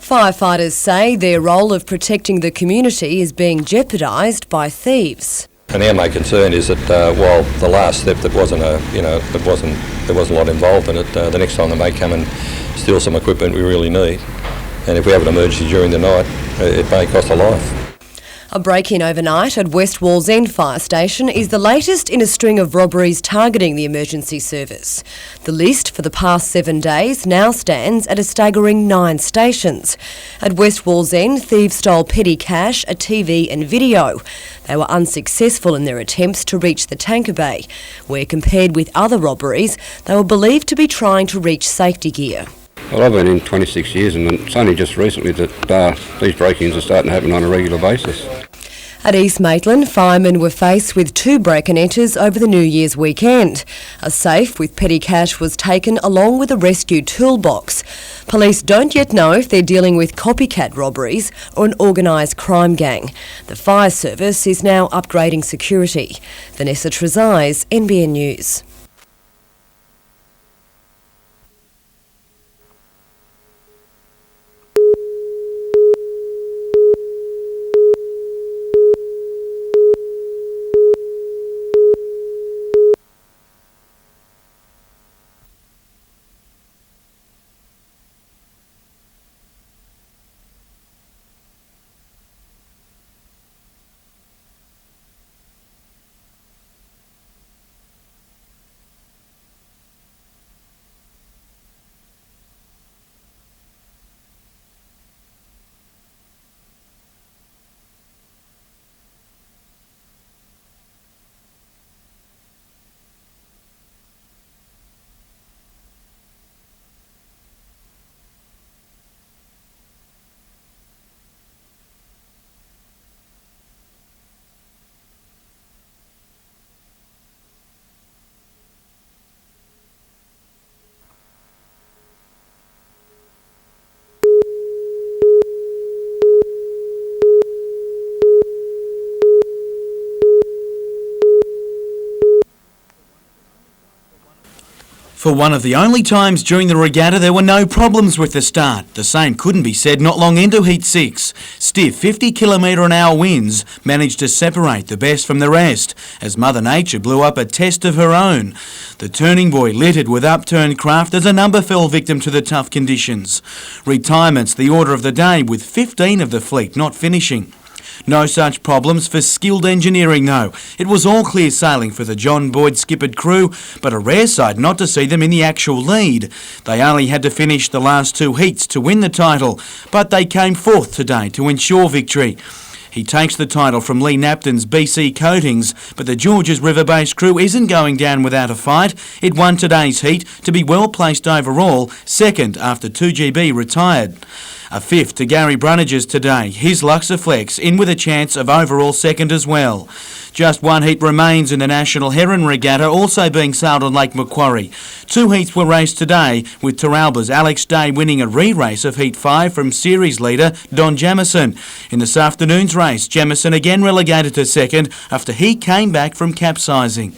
Firefighters say their role of protecting the community is being jeopardised by thieves. And our main concern is that while the last theft there wasn't a lot involved in it, the next time they may come and steal some equipment we really need, and if we have an emergency during the night, it may cost a life. A break-in overnight at West Wallsend Fire Station is the latest in a string of robberies targeting the emergency service. The list for the past 7 days now stands at a staggering 9 stations. At West Wallsend, thieves stole petty cash, a TV and video. They were unsuccessful in their attempts to reach the tanker bay, where compared with other robberies, they were believed to be trying to reach safety gear. Well, I've been in 26 years and it's only just recently that these break-ins are starting to happen on a regular basis. At East Maitland, firemen were faced with 2 break-and-enters over the New Year's weekend. A safe with petty cash was taken along with a rescue toolbox. Police don't yet know if they're dealing with copycat robberies or an organised crime gang. The fire service is now upgrading security. Vanessa Trezise, NBN News. For one of the only times during the regatta there were no problems with the start. The same couldn't be said not long into Heat 6. Stiff 50km/h winds managed to separate the best from the rest as Mother Nature blew up a test of her own. The turning buoy littered with upturned craft as a number fell victim to the tough conditions. Retirement's the order of the day, with 15 of the fleet not finishing. No such problems for skilled engineering though. It was all clear sailing for the John Boyd skippered crew, but a rare sight not to see them in the actual lead. They only had to finish the last 2 heats to win the title, but they came 4th today to ensure victory. He takes the title from Lee Napton's BC Coatings, but the Georges River-based crew isn't going down without a fight. It won today's heat to be well placed overall, 2nd after 2GB retired. A 5th to Gary Brunnages today. His luck's a flex, in with a chance of overall 2nd as well. Just 1 heat remains in the National Heron Regatta, also being sailed on Lake Macquarie. 2 heats were raced today, with Terralba's Alex Day winning a re-race of Heat 5 from series leader Don Jamieson. In this afternoon's race, Jamieson again relegated to 2nd after he came back from capsizing.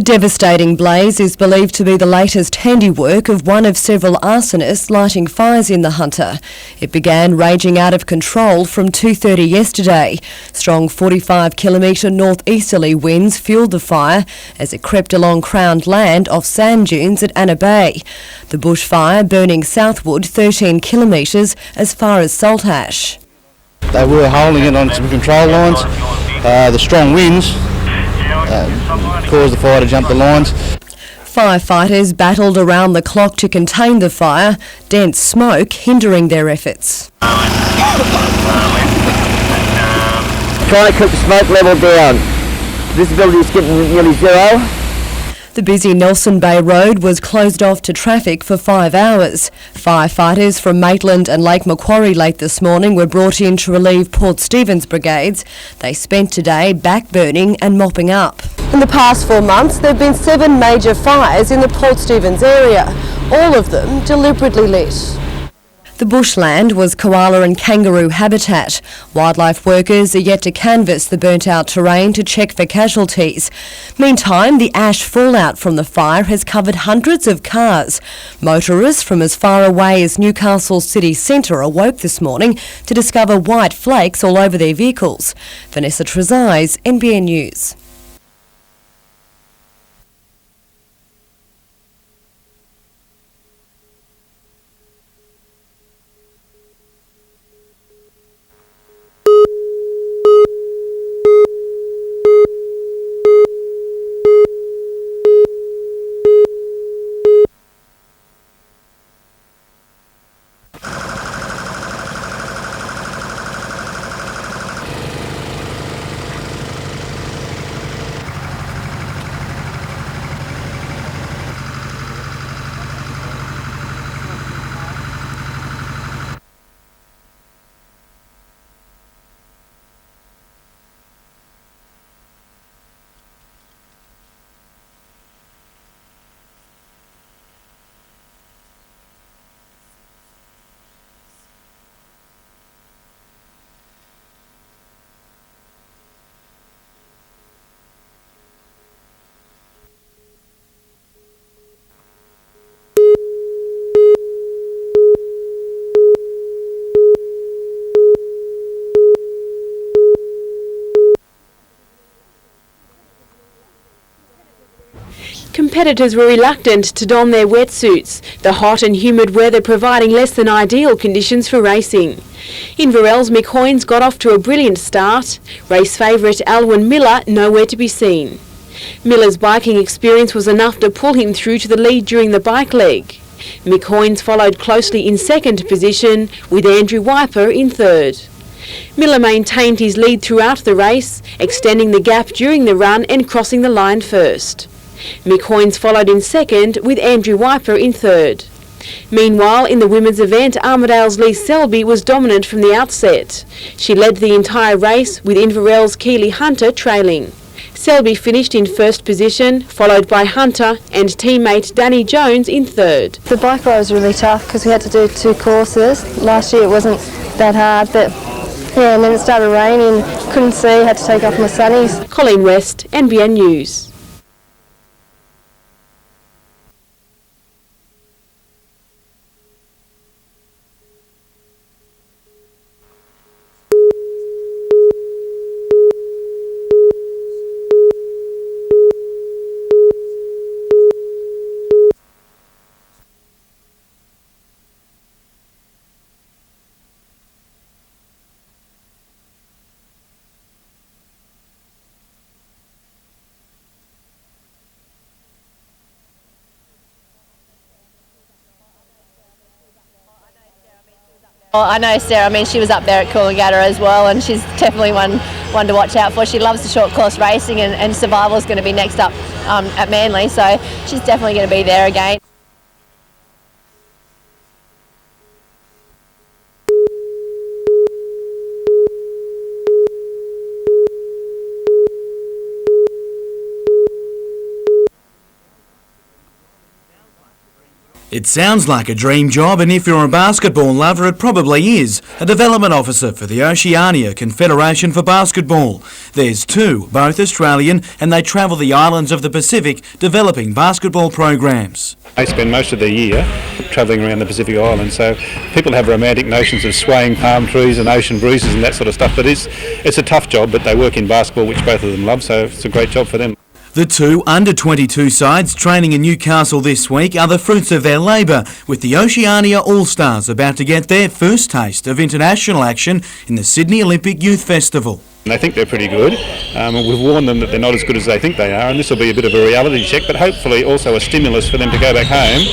The devastating blaze is believed to be the latest handiwork of one of several arsonists lighting fires in the Hunter. It began raging out of control from 2:30 yesterday. Strong 45-kilometre northeasterly winds fuelled the fire as it crept along crowned land off sand dunes at Anna Bay. The bushfire burning southward 13 kilometres as far as Saltash. They were holding it on some control lines. The strong winds caused the fire to jump the lines. Firefighters battled around the clock to contain the fire, dense smoke hindering their efforts. Trying to keep the smoke level down. Visibility is getting nearly zero. The busy Nelson Bay Road was closed off to traffic for 5 hours. Firefighters from Maitland and Lake Macquarie late this morning were brought in to relieve Port Stephens brigades. They spent today backburning and mopping up. In the past 4 months, there have been 7 major fires in the Port Stephens area, all of them deliberately lit. The bushland was koala and kangaroo habitat. Wildlife workers are yet to canvass the burnt-out terrain to check for casualties. Meantime, the ash fallout from the fire has covered hundreds of cars. Motorists from as far away as Newcastle city centre awoke this morning to discover white flakes all over their vehicles. Vanessa Trezise, NBN News. Competitors were reluctant to don their wetsuits, the hot and humid weather providing less than ideal conditions for racing. Inverell's Mick Hoynes got off to a brilliant start. Race favourite Alwyn Miller nowhere to be seen. Miller's biking experience was enough to pull him through to the lead during the bike leg. Mick Hoynes followed closely in second position, with Andrew Wiper in third. Miller maintained his lead throughout the race, extending the gap during the run and crossing the line first. Mick Hoynes followed in second, with Andrew Wiper in third. Meanwhile, in the women's event, Armidale's Lee Selby was dominant from the outset. She led the entire race, with Inverell's Keely Hunter trailing. Selby finished in first position, followed by Hunter and teammate Danny Jones in third. The bike ride was really tough because we had to do 2 courses. Last year it wasn't that hard, but yeah, and then it started raining, couldn't see, had to take off my sunnies. Colleen West, NBN News. Well, I know Sarah, she was up there at Coolangatta as well, and she's definitely one to watch out for. She loves the short course racing, and Survival's going to be next up at Manly, so she's definitely going to be there again. It sounds like a dream job, and if you're a basketball lover, it probably is. A development officer for the Oceania Confederation for Basketball. There's two, both Australian, and they travel the islands of the Pacific developing basketball programs. They spend most of their year travelling around the Pacific Islands, so people have romantic notions of swaying palm trees and ocean breezes and that sort of stuff, but it's a tough job, but they work in basketball, which both of them love, so it's a great job for them. The two under-22 sides training in Newcastle this week are the fruits of their labour, with the Oceania All-Stars about to get their first taste of international action in the Sydney Olympic Youth Festival. They think they're pretty good. We've warned them that they're not as good as they think they are, and this will be a bit of a reality check, but hopefully also a stimulus for them to go back home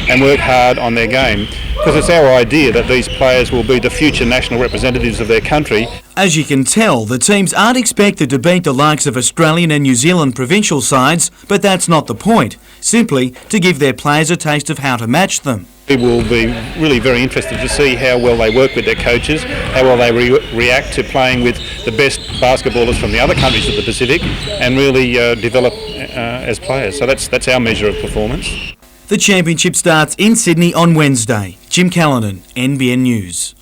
and work hard on their game. Because it's our idea that these players will be the future national representatives of their country. As you can tell, the teams aren't expected to beat the likes of Australian and New Zealand provincial sides, but that's not the point. Simply to give their players a taste of how to match them. We will be really very interested to see how well they work with their coaches, how well they react to playing with the best basketballers from the other countries of the Pacific, and really develop as players. So that's our measure of performance. The championship starts in Sydney on Wednesday. Jim Callanan, NBN News.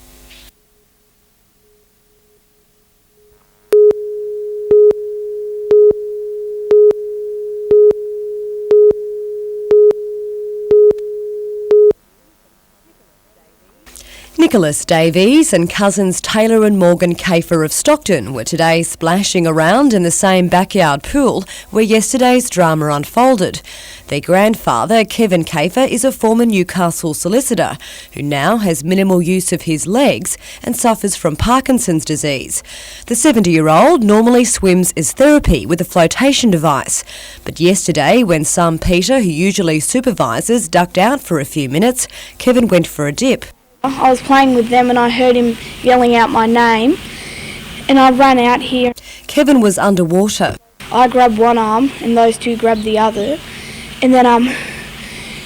Nicholas Davies and cousins Taylor and Morgan Kafer of Stockton were today splashing around in the same backyard pool where yesterday's drama unfolded. Their grandfather, Kevin Kafer, is a former Newcastle solicitor who now has minimal use of his legs and suffers from Parkinson's disease. The 70-year-old normally swims as therapy with a flotation device, but yesterday when son Peter, who usually supervises, ducked out for a few minutes, Kevin went for a dip. I was playing with them and I heard him yelling out my name and I ran out here. Kevin was underwater. I grabbed one arm and those two grabbed the other, and then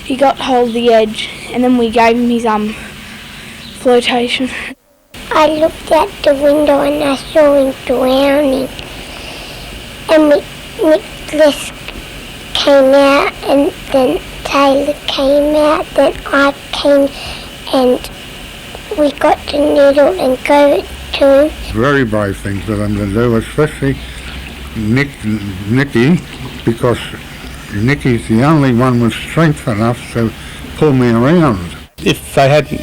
he got hold of the edge and then we gave him his flotation. I looked out the window and I saw him drowning, and Nicholas came out and then Taylor came out, then I came and we got the needle and gave it to him. Very brave thing for them to do, especially Nicky, because Nicky's the only one with strength enough to pull me around. If they hadn't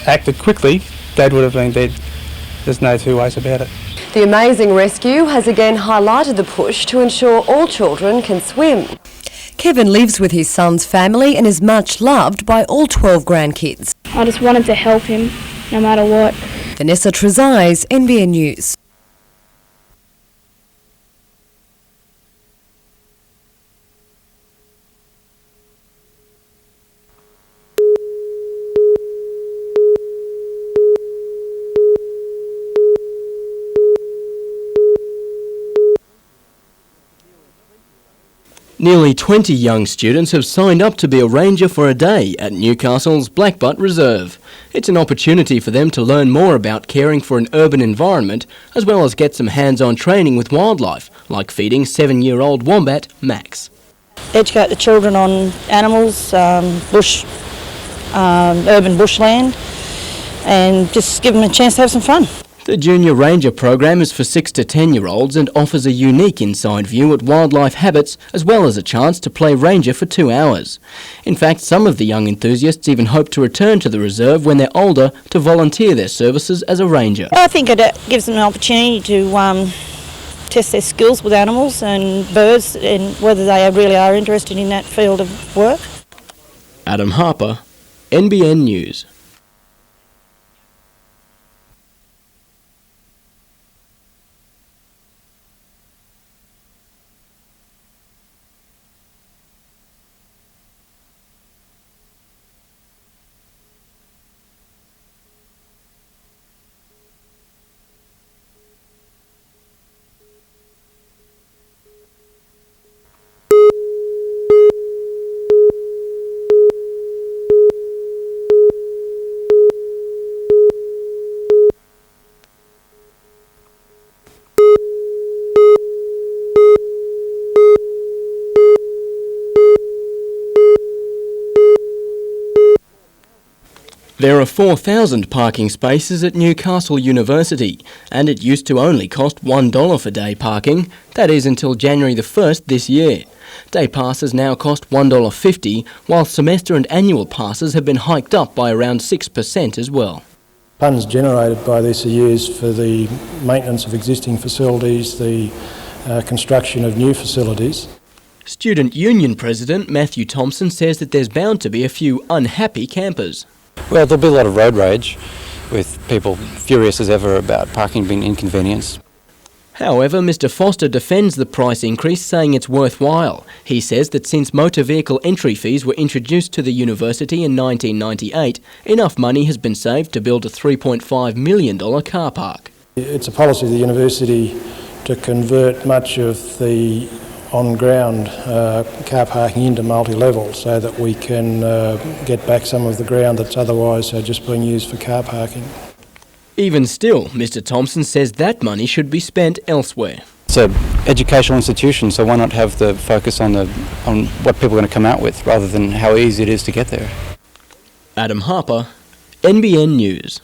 acted quickly, Dad would have been dead. There's no two ways about it. The amazing rescue has again highlighted the push to ensure all children can swim. Kevin lives with his son's family and is much loved by all 12 grandkids. I just wanted to help him, no matter what. Vanessa Trezise, NBN News. Nearly 20 young students have signed up to be a ranger for a day at Newcastle's Blackbutt Reserve. It's an opportunity for them to learn more about caring for an urban environment, as well as get some hands-on training with wildlife, like feeding 7-year-old wombat Max. Educate the children on animals, urban bushland, and just give them a chance to have some fun. The Junior Ranger program is for 6 to 10-year-olds and offers a unique inside view at wildlife habits, as well as a chance to play ranger for 2 hours. In fact, some of the young enthusiasts even hope to return to the reserve when they're older to volunteer their services as a ranger. I think it gives them an opportunity to test their skills with animals and birds, and whether they really are interested in that field of work. Adam Harper, NBN News. There are 4,000 parking spaces at Newcastle University, and it used to only cost $1 for day parking. That is until January the 1st this year. Day passes now cost $1.50, while semester and annual passes have been hiked up by around 6% as well. Funds generated by this are used for the maintenance of existing facilities, the construction of new facilities. Student Union President Matthew Thompson says that there's bound to be a few unhappy campers. Well, there'll be a lot of road rage, with people furious as ever about parking being inconvenienced. However, Mr Foster defends the price increase, saying it's worthwhile. He says that since motor vehicle entry fees were introduced to the university in 1998, enough money has been saved to build a $3.5 million car park. It's a policy of the university to convert much of the on-ground car parking into multi-level so that we can get back some of the ground that's otherwise just being used for car parking. Even still, Mr Thompson says that money should be spent elsewhere. It's an educational institution, so why not have the focus on what people are going to come out with rather than how easy it is to get there? Adam Harper, NBN News.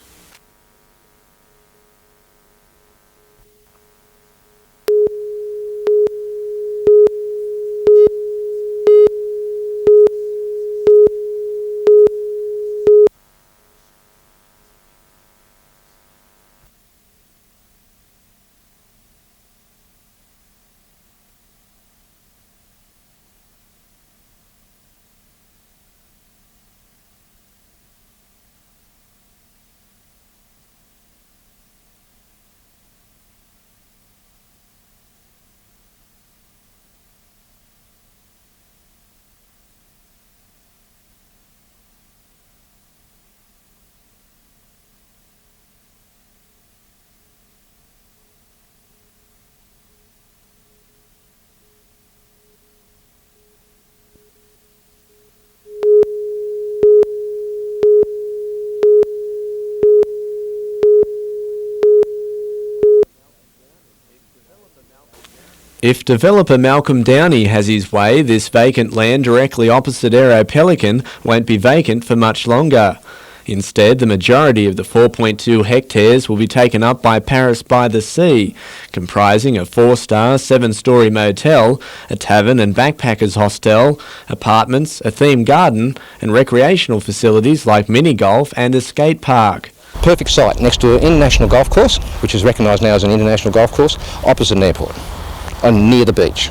If developer Malcolm Downey has his way, this vacant land directly opposite Aero Pelican won't be vacant for much longer. Instead, the majority of the 4.2 hectares will be taken up by Paris by the Sea, comprising a 4-star, 7-storey motel, a tavern and backpackers hostel, apartments, a themed garden and recreational facilities like mini-golf and a skate park. Perfect site next to an international golf course, which is recognised now as an international golf course, opposite an airport and near the beach.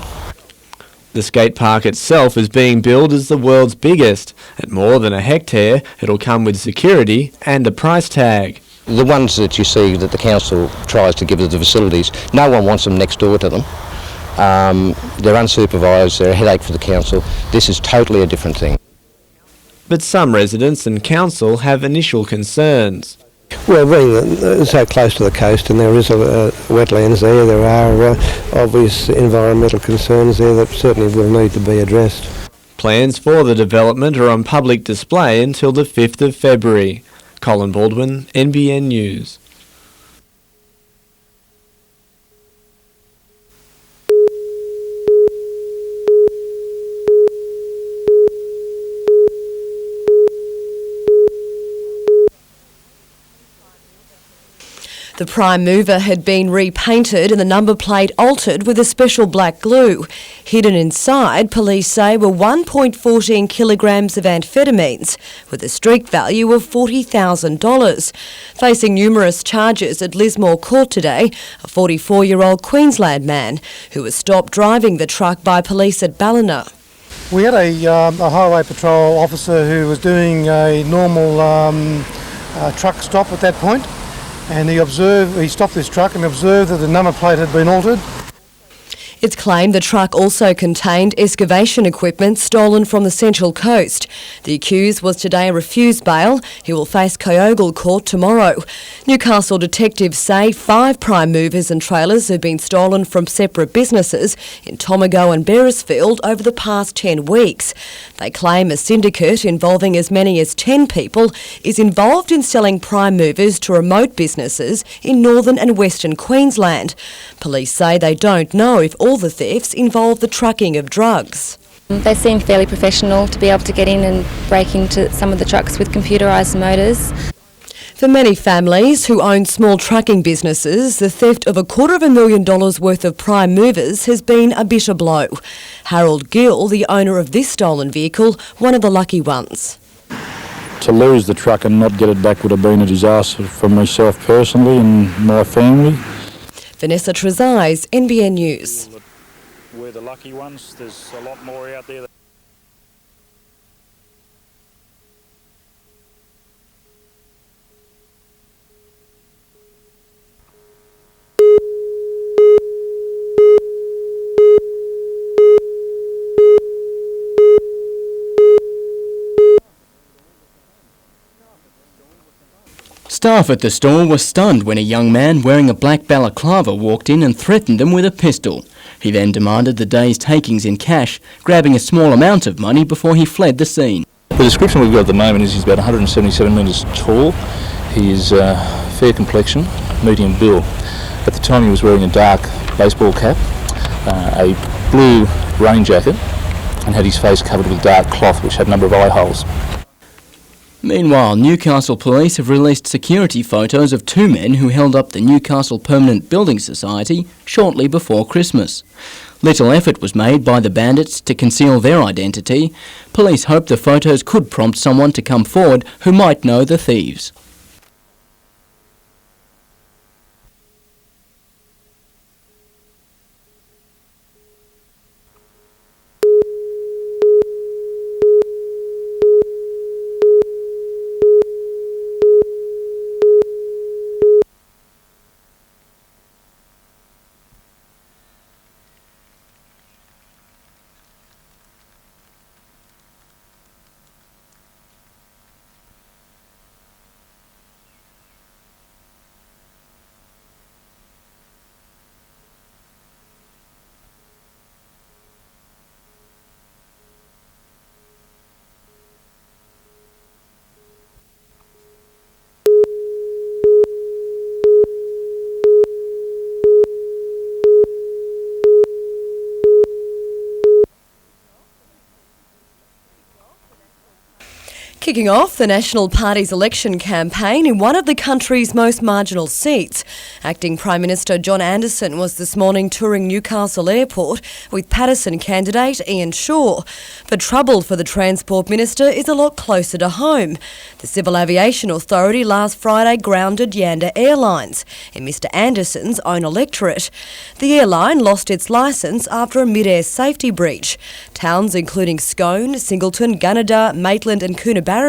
The skate park itself is being billed as the world's biggest. At more than a hectare, it'll come with security and a price tag. The ones that you see that the council tries to give to the facilities, no one wants them next door to them. They're unsupervised, they're a headache for the council. This is totally a different thing. But some residents and council have initial concerns. Well, being so close to the coast and there is wetlands there are obvious environmental concerns there that certainly will need to be addressed. Plans for the development are on public display until the 5th of February. Colin Baldwin, NBN News. The prime mover had been repainted and the number plate altered with a special black glue. Hidden inside, police say, were 1.14 kilograms of amphetamines with a street value of $40,000. Facing numerous charges at Lismore Court today, a 44-year-old Queensland man who was stopped driving the truck by police at Ballina. We had a highway patrol officer who was doing a normal truck stop at that point. And he stopped this truck and observed that the number plate had been altered. It's claimed the truck also contained excavation equipment stolen from the Central Coast. The accused was today refused bail. He will face Kyogle Court tomorrow. Newcastle detectives say 5 prime movers and trailers have been stolen from separate businesses in Tomago and Beresfield over the past 10 weeks. They claim a syndicate involving as many as 10 people is involved in selling prime movers to remote businesses in northern and western Queensland. Police say they don't know if all the thefts involve the trucking of drugs. They seem fairly professional to be able to get in and break into some of the trucks with computerised motors. For many families who own small trucking businesses, the theft of $250,000 worth of prime movers has been a bitter blow. Harold Gill, the owner of this stolen vehicle, one of the lucky ones. To lose the truck and not get it back would have been a disaster for myself personally and my family. Vanessa Trezise, NBN News. We're the lucky ones. There's a lot more out there. Staff at the store were stunned when a young man wearing a black balaclava walked in and threatened them with a pistol. He then demanded the day's takings in cash, grabbing a small amount of money before he fled the scene. The description we've got at the moment is he's about 177 metres tall. He is fair complexion, medium build. At the time he was wearing a dark baseball cap, a blue rain jacket, and had his face covered with dark cloth which had a number of eye holes. Meanwhile, Newcastle police have released security photos of two men who held up the Newcastle Permanent Building Society shortly before Christmas. Little effort was made by the bandits to conceal their identity. Police hope the photos could prompt someone to come forward who might know the thieves. Kicking off the National Party's election campaign in one of the country's most marginal seats, Acting Prime Minister John Anderson was this morning touring Newcastle Airport with Paterson candidate Ian Shaw. But trouble for the Transport Minister is a lot closer to home. The Civil Aviation Authority last Friday grounded Yanda Airlines in Mr Anderson's own electorate. The airline lost its licence after a mid-air safety breach. Towns including Scone, Singleton, Gunnedah, Maitland and Coonabarabran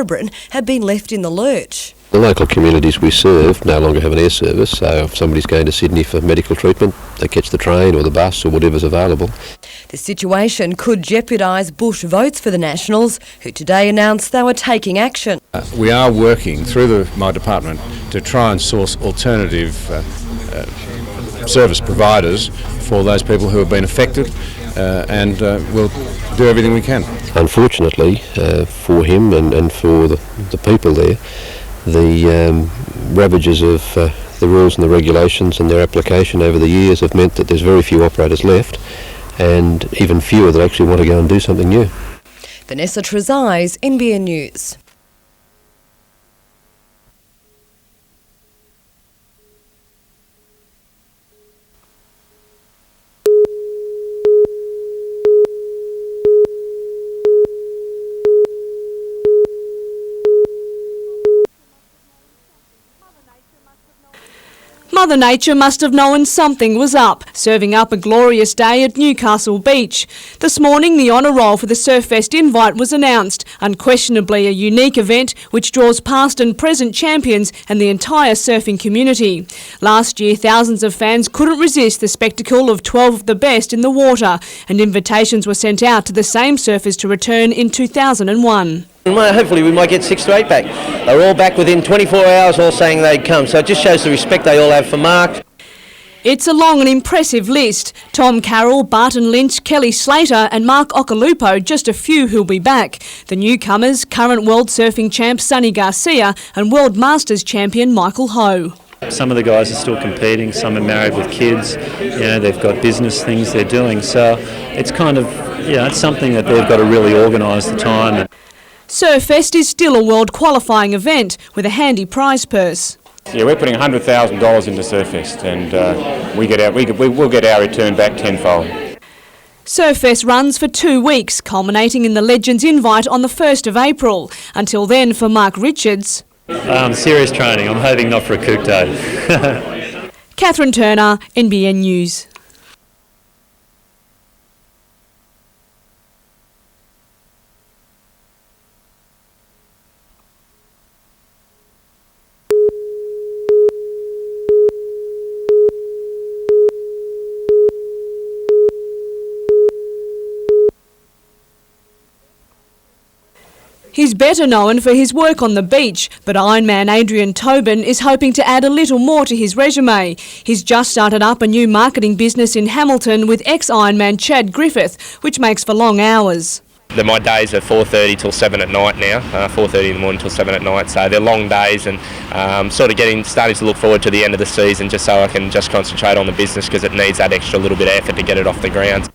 have been left in the lurch. The local communities we serve no longer have an air service, so if somebody's going to Sydney for medical treatment, they catch the train or the bus or whatever's available. The situation could jeopardise Bush votes for the Nationals, who today announced they were taking action. We are working through my department to try and source alternative service providers for those people who have been affected, and we'll do everything we can. Unfortunately for him and for the people there, the ravages of the rules and the regulations and their application over the years have meant that there's very few operators left and even fewer that actually want to go and do something new. Vanessa Trezise, NBN News. Mother Nature must have known something was up, serving up a glorious day at Newcastle Beach. This morning, the honour roll for the Surfest invite was announced, unquestionably a unique event which draws past and present champions and the entire surfing community. Last year, thousands of fans couldn't resist the spectacle of 12 of the best in the water, and invitations were sent out to the same surfers to return in 2001. Hopefully we might get 6 to 8 back. They're all back within 24 hours, all saying they'd come. So it just shows the respect they all have for Mark. It's a long and impressive list. Tom Carroll, Barton Lynch, Kelly Slater and Mark Ocalupo, just a few who'll be back. The newcomers, current world surfing champ Sonny Garcia and world masters champion Michael Ho. Some of the guys are still competing, some are married with kids, you know, they've got business things they're doing, so it's kind of it's something that they've got to really organise the time. Surfest is still a world qualifying event with a handy prize purse. Yeah, we're putting $100,000 into Surfest, and we'll get our return back tenfold. Surfest runs for 2 weeks, culminating in the Legends Invite on the 1st of April. Until then, for Mark Richards. Serious training. I'm hoping not for a kook day. Catherine Turner, NBN News. He's better known for his work on the beach, but Ironman Adrian Tobin is hoping to add a little more to his resume. He's just started up a new marketing business in Hamilton with ex-Ironman Chad Griffith, which makes for long hours. My days are 4:30 till 7 at night now, 4:30 in the morning till 7 at night, so they're long days, and starting to look forward to the end of the season just so I can just concentrate on the business because it needs that extra little bit of effort to get it off the ground.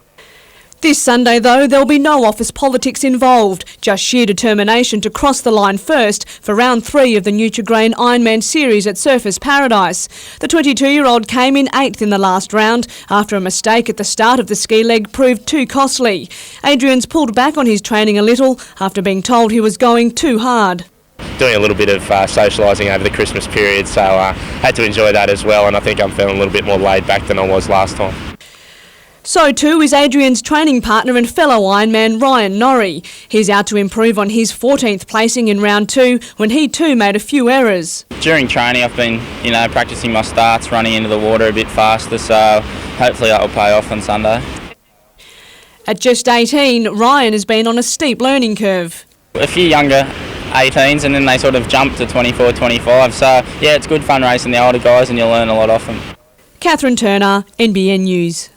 This Sunday, though, there'll be no office politics involved, just sheer determination to cross the line first for round 3 of the Nutrigrain Ironman series at Surfers Paradise. The 22-year-old came in 8th in the last round after a mistake at the start of the ski leg proved too costly. Adrian's pulled back on his training a little after being told he was going too hard. Doing a little bit of socialising over the Christmas period, so I had to enjoy that as well, and I think I'm feeling a little bit more laid back than I was last time. So too is Adrian's training partner and fellow Ironman Ryan Norrie. He's out to improve on his 14th placing in round 2 when he too made a few errors. During training I've been, practising my starts, running into the water a bit faster, so hopefully that will pay off on Sunday. At just 18, Ryan has been on a steep learning curve. A few younger 18s and then they sort of jump to 24, 25, so yeah, it's good fun racing the older guys and you'll learn a lot off them. Catherine Turner, NBN News.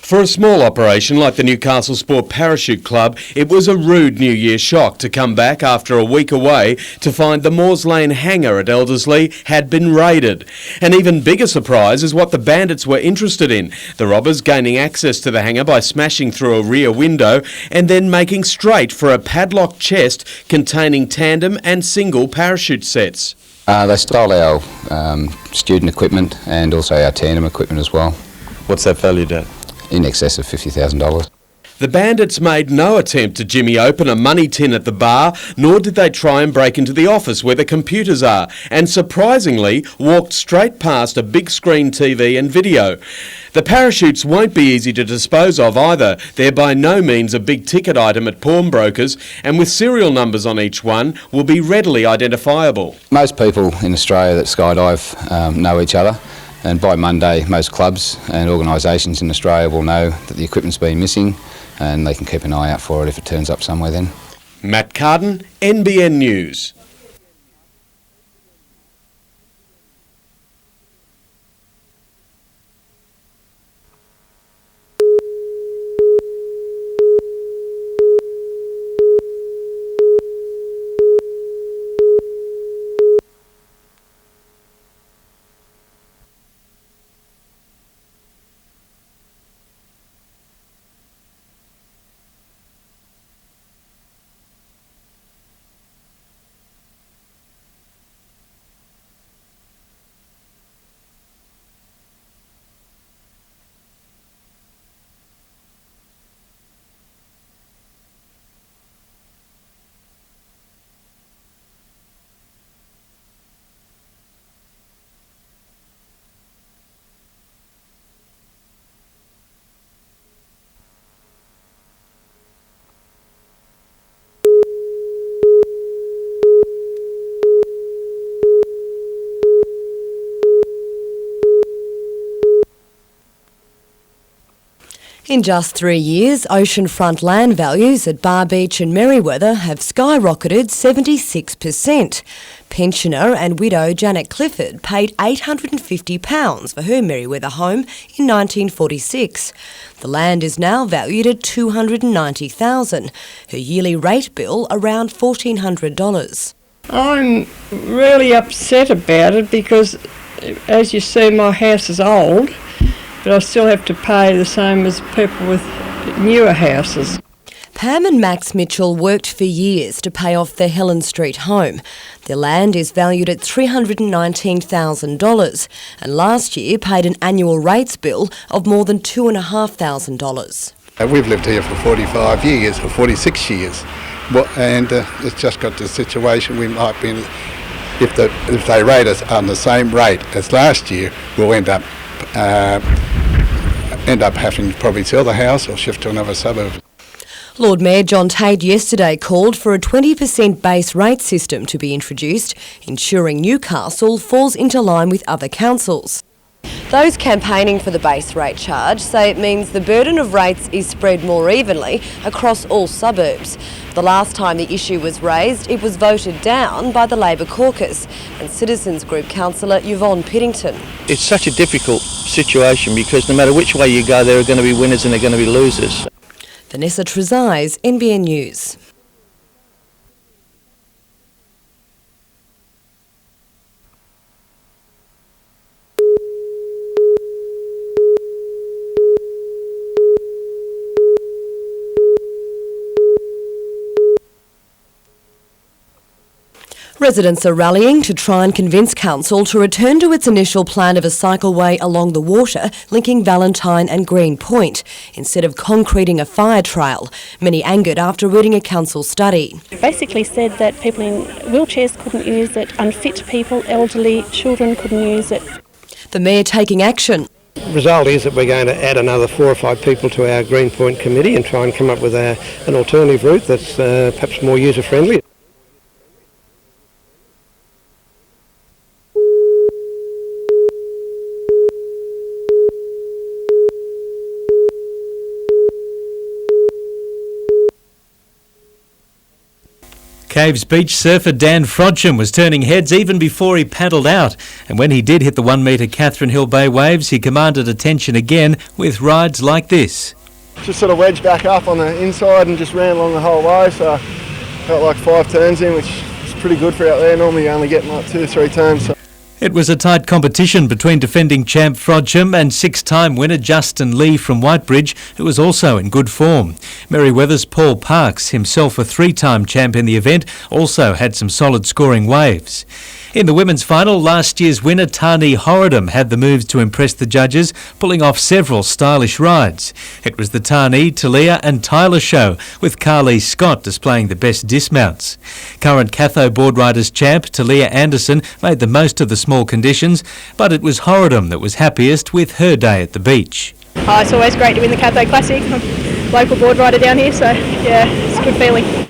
For a small operation like the Newcastle Sport Parachute Club, it was a rude New Year shock to come back after a week away to find the Moores Lane hangar at Elderslie had been raided. An even bigger surprise is what the bandits were interested in, the robbers gaining access to the hangar by smashing through a rear window and then making straight for a padlocked chest containing tandem and single parachute sets. They stole our student equipment and also our tandem equipment as well. What's that valued at? In excess of $50,000. The bandits made no attempt to jimmy open a money tin at the bar, nor did they try and break into the office where the computers are, and surprisingly walked straight past a big screen TV and video. The parachutes won't be easy to dispose of either. They're by no means a big ticket item at pawnbrokers, and with serial numbers on each one will be readily identifiable. Most people in Australia that skydive know each other. And by Monday, most clubs and organisations in Australia will know that the equipment's been missing and they can keep an eye out for it if it turns up somewhere then. Matt Carden, NBN News. In just 3 years, oceanfront land values at Bar Beach and Merewether have skyrocketed 76%. Pensioner and widow Janet Clifford paid £850 for her Merewether home in 1946. The land is now valued at $290,000. Her yearly rate bill around $1,400. I'm really upset about it because, as you see, my house is old, but I still have to pay the same as people with newer houses. Pam and Max Mitchell worked for years to pay off their Helen Street home. Their land is valued at $319,000 and last year paid an annual rates bill of more than $2,500. We've lived here for 45 years or 46 years. And it's just got the situation we might be in. If they rate us on the same rate as last year, we'll end up having to probably sell the house or shift to another suburb. Lord Mayor John Tate yesterday called for a 20% base rate system to be introduced, ensuring Newcastle falls into line with other councils. Those campaigning for the base rate charge say it means the burden of rates is spread more evenly across all suburbs. The last time the issue was raised, it was voted down by the Labor caucus and Citizens Group councillor Yvonne Piddington. It's such a difficult situation because no matter which way you go, there are going to be winners and there are going to be losers. Vanessa Trezise, NBN News. Residents are rallying to try and convince council to return to its initial plan of a cycleway along the water linking Valentine and Green Point, instead of concreting a fire trail. Many angered after reading a council study. Basically said that people in wheelchairs couldn't use it, unfit people, elderly, children couldn't use it. The Mayor taking action. The result is that we're going to add another 4 or 5 people to our Green Point committee and try and come up with an alternative route that's perhaps more user-friendly. Caves beach surfer Dan Frodsham was turning heads even before he paddled out, and when he did hit the 1 metre Catherine Hill Bay waves, he commanded attention again with rides like this. Just sort of wedged back up on the inside and just ran along the whole way, so felt like 5 turns in, which is pretty good for out there. Normally you only get like 2 or 3 turns. So. It was a tight competition between defending champ Frodsham and 6-time winner Justin Lee from Whitebridge, who was also in good form. Merewether's Paul Parks, himself a 3-time champ in the event, also had some solid scoring waves. In the women's final, last year's winner Tani Horridham had the moves to impress the judges, pulling off several stylish rides. It was the Tani, Talia and Tyler show, with Carly Scott displaying the best dismounts. Current Catho board riders champ Talia Anderson made the most of the small conditions, but it was Horridham that was happiest with her day at the beach. It's always great to win the Catho Classic. I'm a local board rider down here, so yeah, it's a good feeling.